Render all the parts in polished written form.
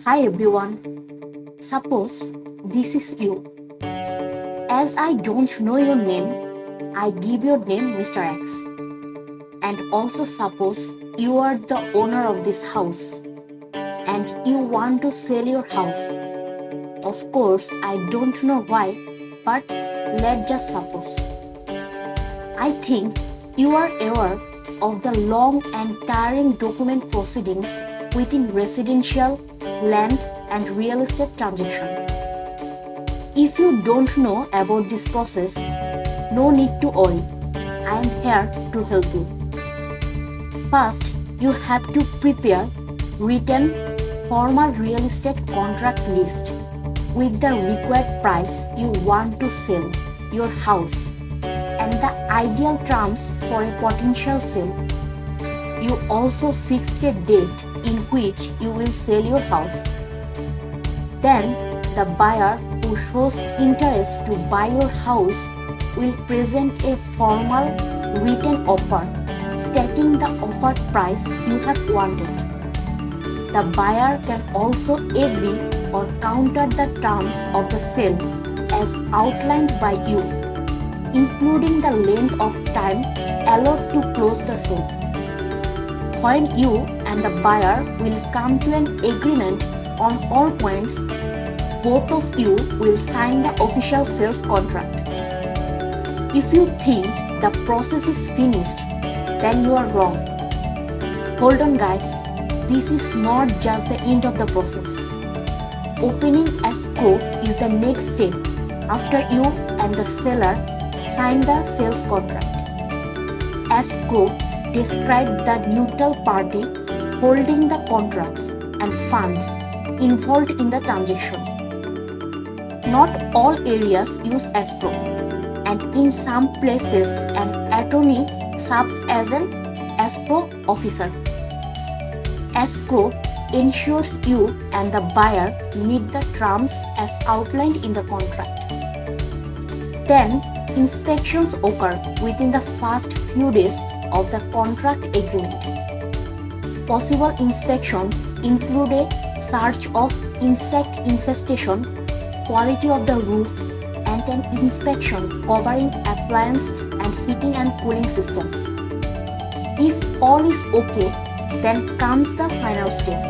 Hi everyone. Suppose this is you. As I don't know your name, I give your name Mr. X. And also suppose you are the owner of this house and you want to sell your house. Of course, I don't know why, but let's just suppose. I think you are aware of the long and tiring document proceedings within residential, land, and real estate transaction. If you don't know about this process, no need to worry. I am here to help you. First, you have to prepare written formal real estate contract list with the required price you want to sell your house and the ideal terms for a potential sale. You also fixed a date in which you will sell your house. Then, the buyer who shows interest to buy your house will present a formal written offer stating the offered price you have wanted. The buyer can also agree or counter the terms of the sale as outlined by you, including the length of time allowed to close the sale. When you and the buyer will come to an agreement on all points, both of you will sign the official sales contract. If you think the process is finished, then you are wrong. Hold on guys, this is not just the end of the process. Opening escrow is the next step after you and the seller sign the sales contract. Escrow describes the neutral party holding the contracts and funds involved in the transaction. Not all areas use escrow, and in some places an attorney serves as an escrow officer. Escrow ensures you and the buyer meet the terms as outlined in the contract. Then, inspections occur within the first few days of the contract agreement. Possible inspections include a search of insect infestation, quality of the roof, and an inspection covering appliance and heating and cooling system. If all is okay, then comes the final stage.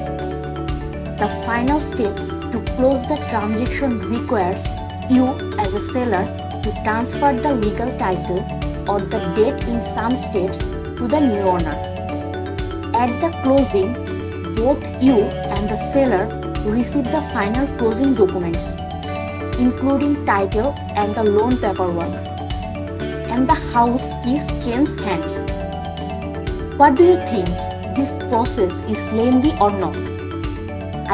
The final step to close the transaction requires you as a seller to transfer the legal title or the deed in some states to the new owner. At the closing, both you and the seller receive the final closing documents, including title and the loan paperwork, and the house keys change hands. What do you think? This process is lengthy or not?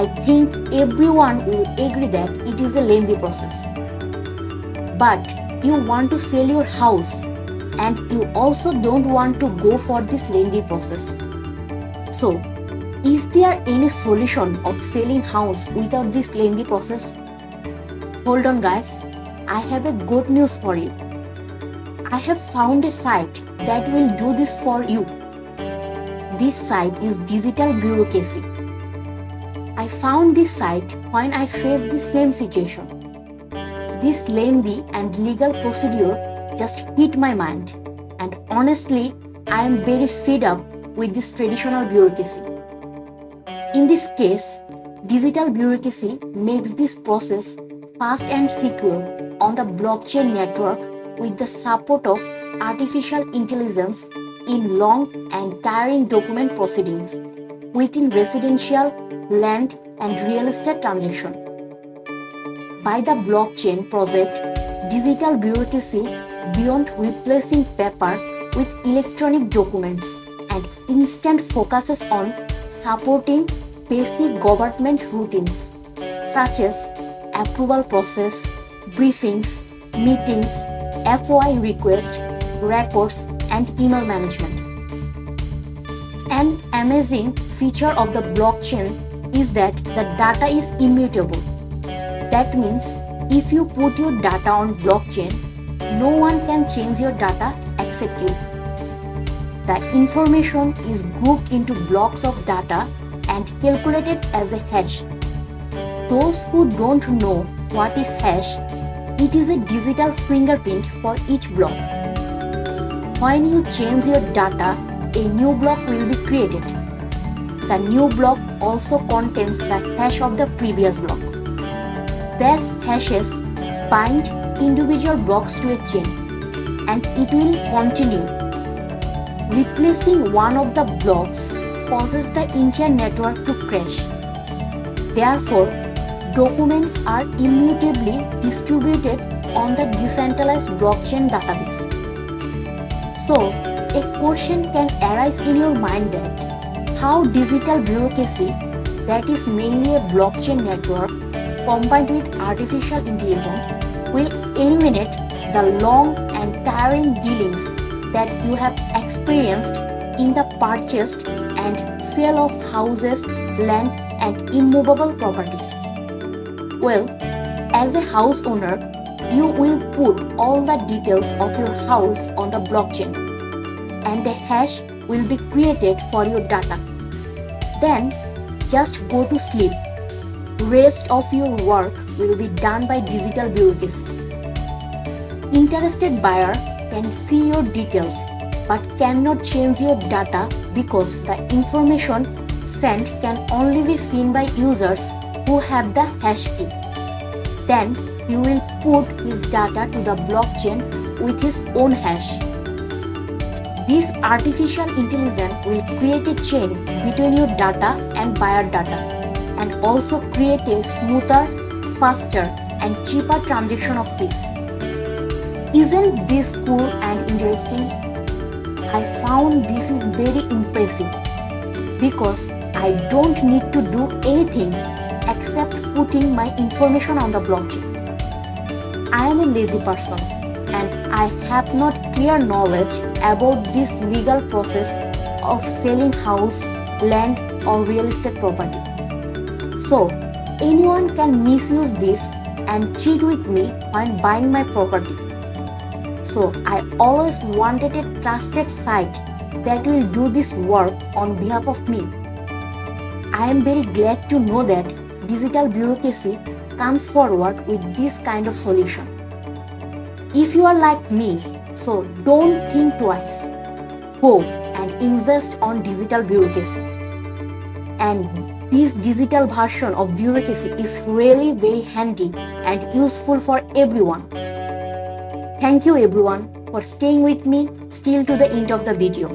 I think everyone will agree that it is a lengthy process. But you want to sell your house and you also don't want to go for this lengthy process. So, is there any solution of selling house without this lengthy process? Hold on guys, I have a good news for you. I have found a site that will do this for you. This site is Digital Bureaucracy. I found this site when I faced the same situation. This lengthy and legal procedure just hit my mind, and honestly, I am very fed up with this traditional bureaucracy. In this case, Digital Bureaucracy makes this process fast and secure on the blockchain network with the support of artificial intelligence in long and tiring document proceedings within residential, land, and real estate transaction. By the blockchain project, Digital Bureaucracy beyond replacing paper with electronic documents and instant focuses on supporting basic government routines such as approval process, briefings, meetings, FOI requests, records, and email management. An amazing feature of the blockchain is that the data is immutable. That means if you put your data on blockchain, no one can change your data except you. The information is grouped into blocks of data and calculated as a hash those who don't know what is hash, it is a digital fingerprint for each block. When you change your data, a new block will be created. The new block also contains the hash of the previous block. These hashes bind individual blocks to a chain, and it will continue. Replacing one of the blocks causes the entire network to crash. Therefore, documents are immutably distributed on the decentralized blockchain database. So, a question can arise in your mind that how digital bureaucracy, that is mainly a blockchain network combined with artificial intelligence, will eliminate the long and tiring dealings that you have experienced in the purchase and sale of houses, land, and immovable properties. Well, as a house owner, you will put all the details of your house on the blockchain, and a hash will be created for your data. Then just go to sleep. Rest of your work will be done by digital bureaucracy. Interested buyer can see your details but cannot change your data because the information sent can only be seen by users who have the hash key. Then you will put his data to the blockchain with his own hash. This artificial intelligence will create a chain between your data and buyer data, and also create a smoother, faster, and cheaper transaction of fees. Isn't this cool and interesting? I found this is very impressive because I don't need to do anything except putting my information on the blockchain. I am a lazy person and I have not clear knowledge about this legal process of selling house, land, or real estate property. So, anyone can misuse this and cheat with me when buying my property. So, I always wanted a trusted site that will do this work on behalf of me. I am very glad to know that digital bureaucracy comes forward with this kind of solution. If you are like me, so don't think twice. Go and invest on digital bureaucracy. And this digital version of bureaucracy is really very handy and useful for everyone. Thank you everyone for staying with me still to the end of the video.